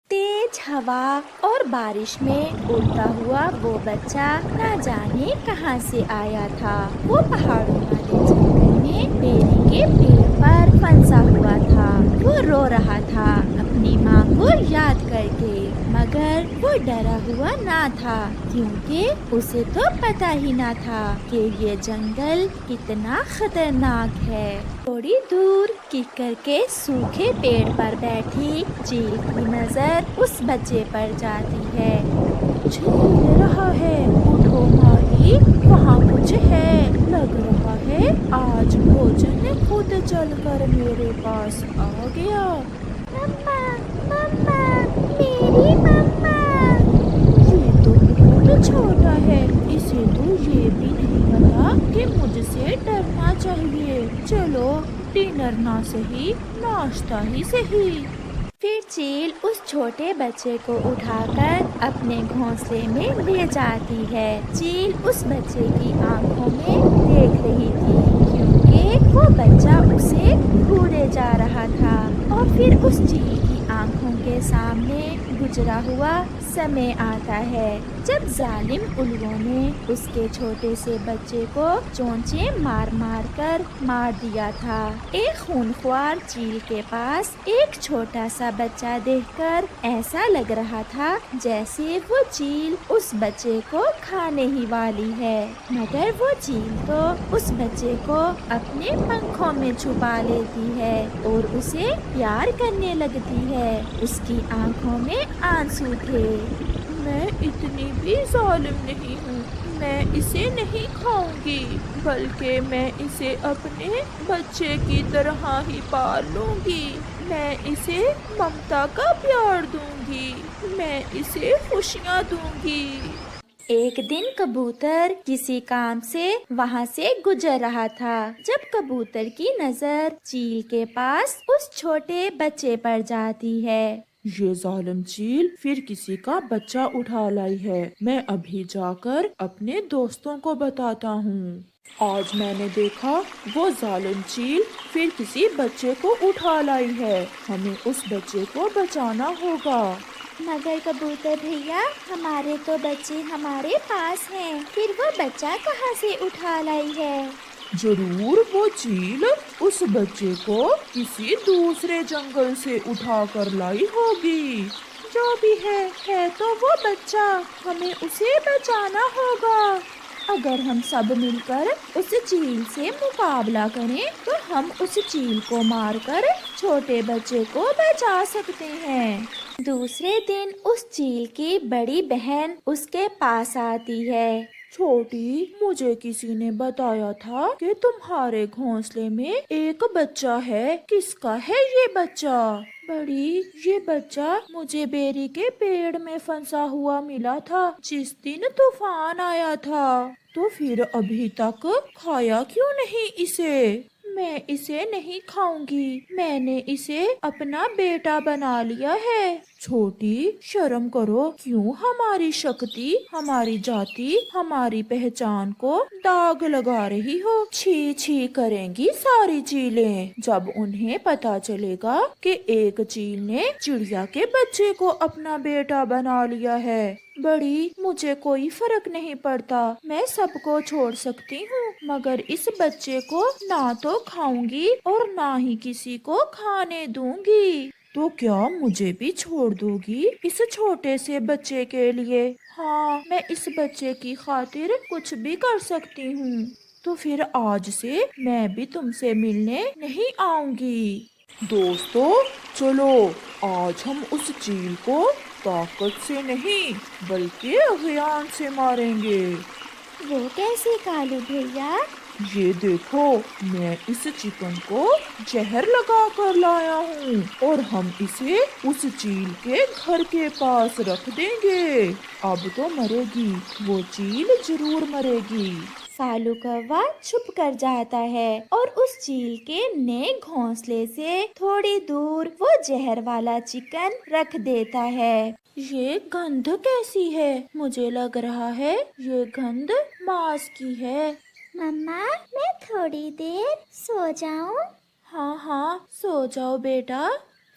तेज हवा और बारिश में उड़ता हुआ वो बच्चा ना जाने कहां से आया था। वो पहाड़ों वाले जंगल में बेरी के पेड़ पर फंसा हुआ था। वो रो रहा था अपनी माँ को याद करके, मगर वो डरा हुआ ना था, क्योंकि उसे तो पता ही ना था कि ये जंगल कितना खतरनाक है। थोड़ी दूर किक्कर के सूखे पेड़ पर बैठी चील की नजर उस बच्चे पर जाती है। झेल रहा है, उठो माही, वहाँ कुछ है। लग रहा है आज भोजन खुद चलकर मेरे पास आ गया। मम्मा, मम्मा, मेरी मम्मा। ये तो बहुत छोटा है, इसे तो ये भी नहीं पता कि मुझसे डरना चाहिए। चलो डिनर ना सही, नाश्ता ही सही। फिर चील उस छोटे बच्चे को उठाकर अपने घोंसले में ले जाती है। चील उस बच्चे की आंखों में देख रही थी, क्योंकि वो बच्चा उसे घूरे जा रहा था। और फिर उस चील की आंखों के सामने गुजरा हुआ समय आता है जब जालिम उल्लुओं ने उसके छोटे से बच्चे को चोंचे मार मार कर मार दिया था। एक खूंखार चील के पास एक छोटा सा बच्चा देखकर ऐसा लग रहा था जैसे वो चील उस बच्चे को खाने ही वाली है, मगर वो चील तो उस बच्चे को अपने पंखों में छुपा लेती है और उसे प्यार करने लगती है। उसकी आंखों में आंसू थे। मैं इतनी भी जालिम नहीं हूँ, मैं इसे नहीं खाऊंगी, बल्कि मैं इसे अपने बच्चे की तरह ही पाल लूंगी। मैं इसे ममता का प्यार दूंगी, मैं इसे खुशियाँ दूंगी। एक दिन कबूतर किसी काम से वहाँ से गुजर रहा था जब कबूतर की नजर चील के पास उस छोटे बच्चे पर जाती है। ये जालिम चील फिर किसी का बच्चा उठा लाई है। मैं अभी जाकर अपने दोस्तों को बताता हूँ। आज मैंने देखा वो जालिम चील फिर किसी बच्चे को उठा लाई है। हमें उस बच्चे को बचाना होगा। मगर कबूतर भैया, हमारे तो बच्चे हमारे पास हैं, फिर वो बच्चा कहाँ से उठा लाई है? जरूर वो चील उस बच्चे को किसी दूसरे जंगल से उठा कर लाई होगी। जो भी है तो वो बच्चा, हमें उसे बचाना होगा। अगर हम सब मिलकर उस चील से मुकाबला करें तो हम उस चील को मारकर छोटे बच्चे को बचा सकते हैं। दूसरे दिन उस चील की बड़ी बहन उसके पास आती है। छोटी, मुझे किसी ने बताया था कि तुम्हारे घोंसले में एक बच्चा है। किसका है ये बच्चा? बड़ी, ये बच्चा मुझे बेरी के पेड़ में फंसा हुआ मिला था जिस दिन तूफान आया था। तो फिर अभी तक खाया क्यों नहीं इसे? मैं इसे नहीं खाऊंगी, मैंने इसे अपना बेटा बना लिया है। छोटी, शर्म करो, क्यों हमारी शक्ति, हमारी जाति, हमारी पहचान को दाग लगा रही हो? छी छी करेंगी सारी चीलें जब उन्हें पता चलेगा कि एक चील ने चिड़िया के बच्चे को अपना बेटा बना लिया है। बड़ी, मुझे कोई फर्क नहीं पड़ता, मैं सबको छोड़ सकती हूँ, मगर इस बच्चे को ना तो खाऊंगी और ना ही किसी को खाने दूंगी। तो क्या मुझे भी छोड़ दोगी इस छोटे से बच्चे के लिए? हाँ, मैं इस बच्चे की खातिर कुछ भी कर सकती हूँ। तो फिर आज से मैं भी तुमसे मिलने नहीं आऊंगी। दोस्तों, चलो आज हम उस चील को ताकत से नहीं बल्कि अभियान से मारेंगे। वो कैसे कालू भैया? ये देखो, मैं इस चिकन को जहर लगा कर लाया हूँ और हम इसे उस चील के घर के पास रख देंगे। अब तो मरेगी, वो चील जरूर मरेगी। सालू कौवा छुप कर जाता है और उस चील के नए घोंसले से थोड़ी दूर वो जहर वाला चिकन रख देता है। ये गंध कैसी है? मुझे लग रहा है ये गंध मांस की है। मम्मा, मैं थोड़ी देर सो जाऊं? हाँ हाँ, सो जाओ बेटा।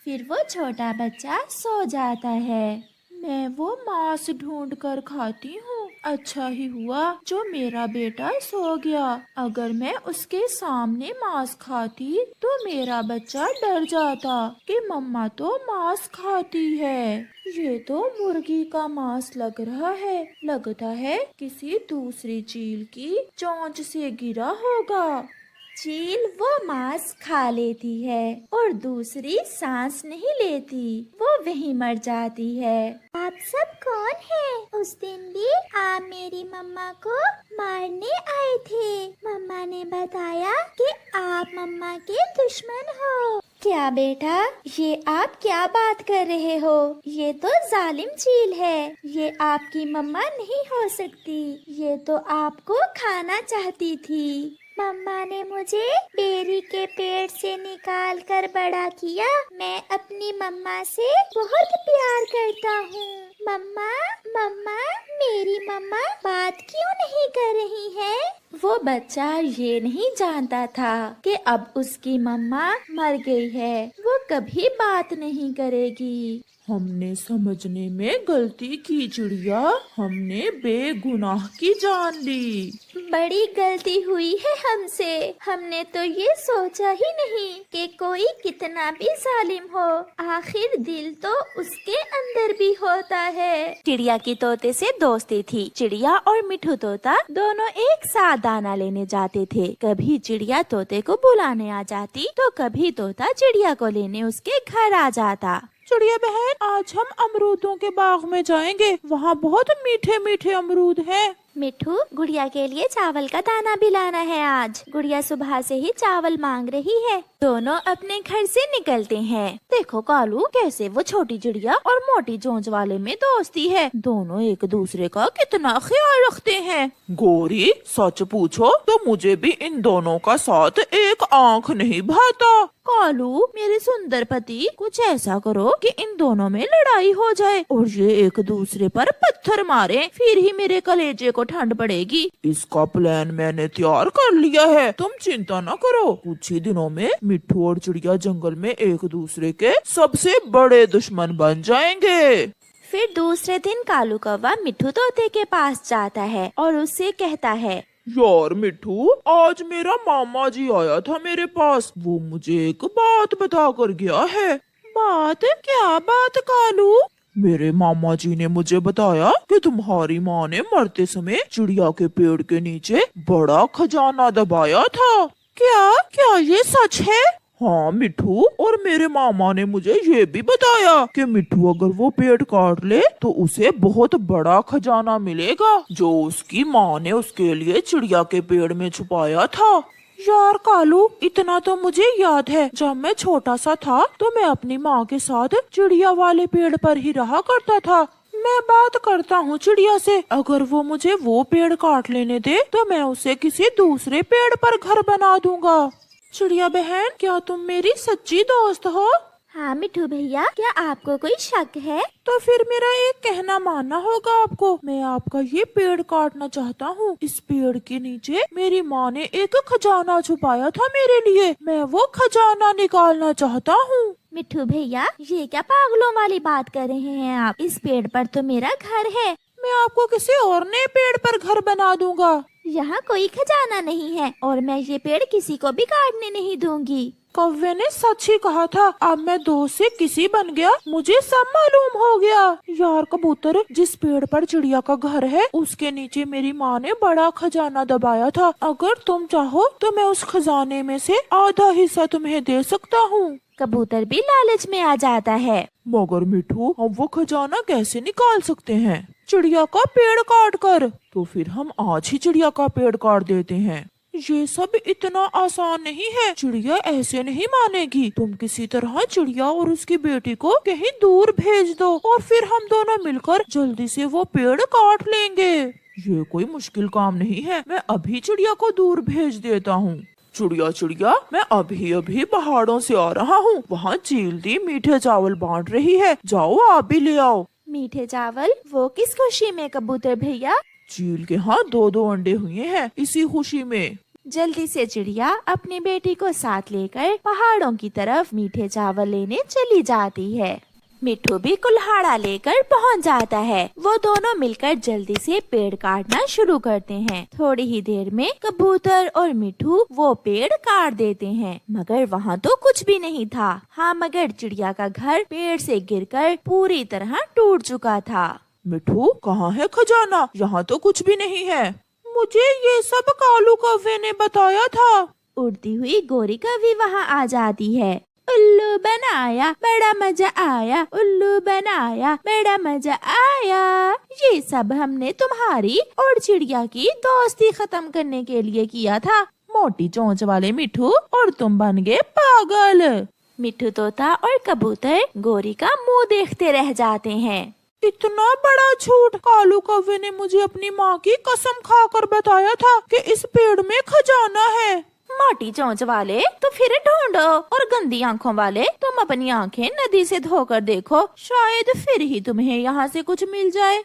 फिर वो छोटा बच्चा सो जाता है। मैं वो मांस ढूंढ कर खाती हूँ। अच्छा ही हुआ जो मेरा बेटा सो गया। अगर मैं उसके सामने मांस खाती तो मेरा बच्चा डर जाता कि मम्मा तो मांस खाती है। ये तो मुर्गी का मांस लग रहा है। लगता है किसी दूसरी चील की चोंच से गिरा होगा। चील वो मांस खा लेती है और दूसरी सांस नहीं लेती, वो वहीं मर जाती है। आप सब कौन हैं? उस दिन भी आप मेरी मम्मा को मारने आए थे। मम्मा ने बताया कि आप मम्मा के दुश्मन हो। क्या बेटा, ये आप क्या बात कर रहे हो? ये तो जालिम चील है, ये आपकी मम्मा नहीं हो सकती। ये तो आपको खाना चाहती थी। मम्मा ने मुझे बेरी के पेड़ से निकाल कर बड़ा किया। मैं अपनी मम्मा से बहुत प्यार करता हूँ। मम्मा मम्मा, मेरी मम्मा बात क्यों नहीं कर रही है? वो बच्चा ये नहीं जानता था कि अब उसकी मम्मा मर गई है, वो कभी बात नहीं करेगी। हमने समझने में गलती की चिड़िया, हमने बेगुनाह की जान ली। बड़ी गलती हुई है हमसे। हमने तो ये सोचा ही नहीं कि कोई कितना भी जालिम हो, आखिर दिल तो उसके अंदर भी होता है। चिड़िया की तोते से दोस्ती थी। चिड़िया और मिठू तोता दोनों एक साथ दाना लेने जाते थे। कभी चिड़िया तोते को बुलाने आ जाती तो कभी तोता चिड़िया को लेने उसके घर आ जाता। चिड़िया बहन, आज हम अमरूदों के बाग में जाएंगे। वहाँ बहुत मीठे मीठे अमरूद हैं। मिठू, गुड़िया के लिए चावल का दाना भी लाना है आज। गुड़िया सुबह से ही चावल मांग रही है। दोनों अपने घर से निकलते हैं। देखो कालू, कैसे वो छोटी चिड़िया और मोटी चोंच वाले में दोस्ती है। दोनों एक दूसरे का कितना ख्याल रखते हैं। गोरी, सच पूछो तो मुझे भी इन दोनों का साथ एक आंख नहीं भाता। कालू, मेरे सुंदर पति, कुछ ऐसा करो कि इन दोनों में लड़ाई हो जाए और ये एक दूसरे पर पत्थर मारे, फिर ही मेरे कलेजे को ठंड पड़ेगी। इसका प्लान मैंने तैयार कर लिया है, तुम चिंता न करो। कुछ ही दिनों में मिट्ठू और चिड़िया जंगल में एक दूसरे के सबसे बड़े दुश्मन बन जाएंगे। फिर दूसरे दिन कालू कौवा मिट्ठू तोते के पास जाता है और उससे कहता है, यार मिट्ठू, आज मेरा मामा जी आया था मेरे पास। वो मुझे एक बात बता कर गया है। बात? क्या बात कालू? मेरे मामा जी ने मुझे बताया कि तुम्हारी माँ ने मरते समय चिड़िया के पेड़ के नीचे बड़ा खजाना दबाया था। क्या क्या ये सच है? हाँ मिट्ठू, और मेरे मामा ने मुझे ये भी बताया कि मिट्ठू अगर वो पेड़ काट ले तो उसे बहुत बड़ा खजाना मिलेगा जो उसकी माँ ने उसके लिए चिड़िया के पेड़ में छुपाया था। यार कालू, इतना तो मुझे याद है, जब मैं छोटा सा था तो मैं अपनी माँ के साथ चिड़िया वाले पेड़ पर ही रहा करता था। मैं बात करता हूँ चिड़िया से, अगर वो मुझे वो पेड़ काट लेने दे तो मैं उसे किसी दूसरे पेड़ पर घर बना दूंगा। चिड़िया बहन, क्या तुम मेरी सच्ची दोस्त हो? हाँ मिठू भैया, क्या आपको कोई शक है? तो फिर मेरा एक कहना मानना होगा आपको। मैं आपका ये पेड़ काटना चाहता हूँ। इस पेड़ के नीचे मेरी माँ ने एक खजाना छुपाया था मेरे लिए। मैं वो खजाना निकालना चाहता हूँ। मिठू भैया, ये क्या पागलों वाली बात कर रहे हैं आप? इस पेड़ पर तो मेरा घर है। मैं आपको किसी और नए पेड़ पर घर बना दूंगा। यहाँ कोई खजाना नहीं है और मैं ये पेड़ किसी को भी काटने नहीं दूंगी। कौवे ने सच ही कहा था। अब मैं दो से किसी बन गया, मुझे सब मालूम हो गया। यार कबूतर, जिस पेड़ पर चिड़िया का घर है उसके नीचे मेरी माँ ने बड़ा खजाना दबाया था। अगर तुम चाहो तो मैं उस खजाने में से आधा हिस्सा तुम्हें दे सकता हूँ। कबूतर भी लालच में आ जाता है। मगर मिठू, हम वो खजाना कैसे निकाल सकते हैं? चिड़िया का पेड़ काट कर। तो फिर हम आज ही चिड़िया का पेड़ काट देते हैं। ये सब इतना आसान नहीं है। चिड़िया ऐसे नहीं मानेगी। तुम किसी तरह चिड़िया और उसकी बेटी को कहीं दूर भेज दो और फिर हम दोनों मिलकर जल्दी से वो पेड़ काट लेंगे। ये कोई मुश्किल काम नहीं है। मैं अभी चिड़िया को दूर भेज देता हूँ। चिड़िया चिड़िया, मैं अभी अभी पहाड़ों से आ रहा हूँ। वहाँ चील दी मीठे चावल बांट रही है, जाओ आप भी ले आओ। मीठे चावल? वो किस खुशी में कबूतर भैया? चील के यहाँ 2-2 अंडे हुए हैं, इसी खुशी में। जल्दी से चिड़िया अपनी बेटी को साथ लेकर पहाड़ों की तरफ मीठे चावल लेने चली जाती है। मिट्ठू भी कुल्हाड़ा लेकर पहुंच जाता है। वो दोनों मिलकर जल्दी से पेड़ काटना शुरू करते हैं। थोड़ी ही देर में कबूतर और मिट्ठू वो पेड़ काट देते हैं, मगर वहाँ तो कुछ भी नहीं था। हाँ, मगर चिड़िया का घर पेड़ से गिरकर पूरी तरह टूट चुका था। मिट्ठू, कहाँ है खजाना? यहाँ तो कुछ भी नहीं है। मुझे ये सब कालू कौवे ने बताया था। उड़ती हुई गोरी कौवी वहाँ आ जाती है। उल्लू बनाया बड़ा मजा आया, उल्लू बनाया बड़ा मजा आया। ये सब हमने तुम्हारी और चिड़िया की दोस्ती खत्म करने के लिए किया था। मोटी चोंच वाले मिट्ठू, और तुम बन गए पागल। मिट्ठू तोता और कबूतर गोरी का मुंह देखते रह जाते हैं। इतना बड़ा झूठ! कालू कौवे ने मुझे अपनी माँ की कसम खाकर बताया था कि इस पेड़ में खजाना है। मोटी चोंच वाले, तो फिर ढूंढो, और गंदी आँखों वाले, तुम अपनी आँखें नदी से धोकर देखो, शायद फिर ही तुम्हें यहाँ से कुछ मिल जाए।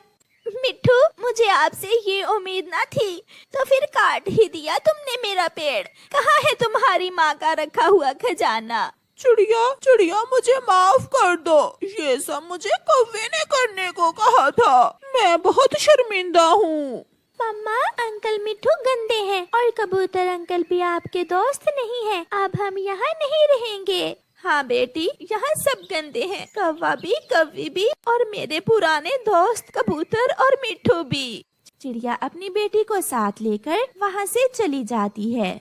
मिट्ठू, मुझे आपसे ये उम्मीद ना थी, तो फिर काट ही दिया तुमने मेरा पेड़। कहाँ है तुम्हारी माँ का रखा हुआ खजाना? चिड़िया, चिड़िया, मुझे माफ कर दो। ये सब मुझे कौवे ने करने को कहा था। मैं बहुत शर्मिंदा हूँ। मम्मा, अंकल मिट्ठू गंदे हैं और कबूतर अंकल भी आपके दोस्त नहीं हैं। अब हम यहाँ नहीं रहेंगे। हाँ बेटी, यहाँ सब गंदे हैं, कौवा भी, कौवी भी, और मेरे पुराने दोस्त कबूतर और मिट्ठू भी। चिड़िया अपनी बेटी को साथ लेकर वहाँ से चली जाती है।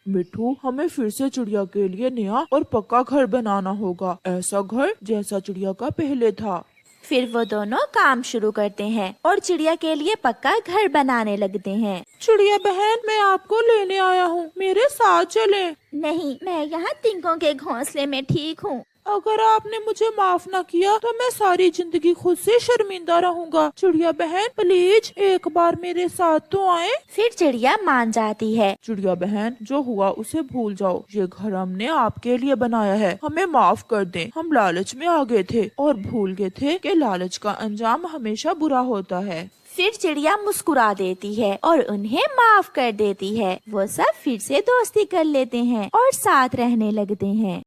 मिट्ठू, हमें फिर से चिड़िया के लिए नया और पक्का घर बनाना होगा, ऐसा घर जैसा चिड़िया का पहले था। फिर वो दोनों काम शुरू करते हैं और चिड़िया के लिए पक्का घर बनाने लगते हैं। चिड़िया बहन, मैं आपको लेने आया हूँ, मेरे साथ चले। नहीं, मैं यहाँ तिनकों के घोंसले में ठीक हूँ। अगर आपने मुझे माफ न किया तो मैं सारी जिंदगी खुद से शर्मिंदा रहूंगा। चिड़िया बहन, प्लीज एक बार मेरे साथ तो आए। फिर चिड़िया मान जाती है। चिड़िया बहन, जो हुआ उसे भूल जाओ। ये घर हमने आपके लिए बनाया है, हमें माफ कर दें। हम लालच में आ गए थे और भूल गए थे कि लालच का अंजाम हमेशा बुरा होता है। फिर चिड़िया मुस्कुरा देती है और उन्हें माफ कर देती है। वो सब फिर से दोस्ती कर लेते हैं और साथ रहने लगते हैं।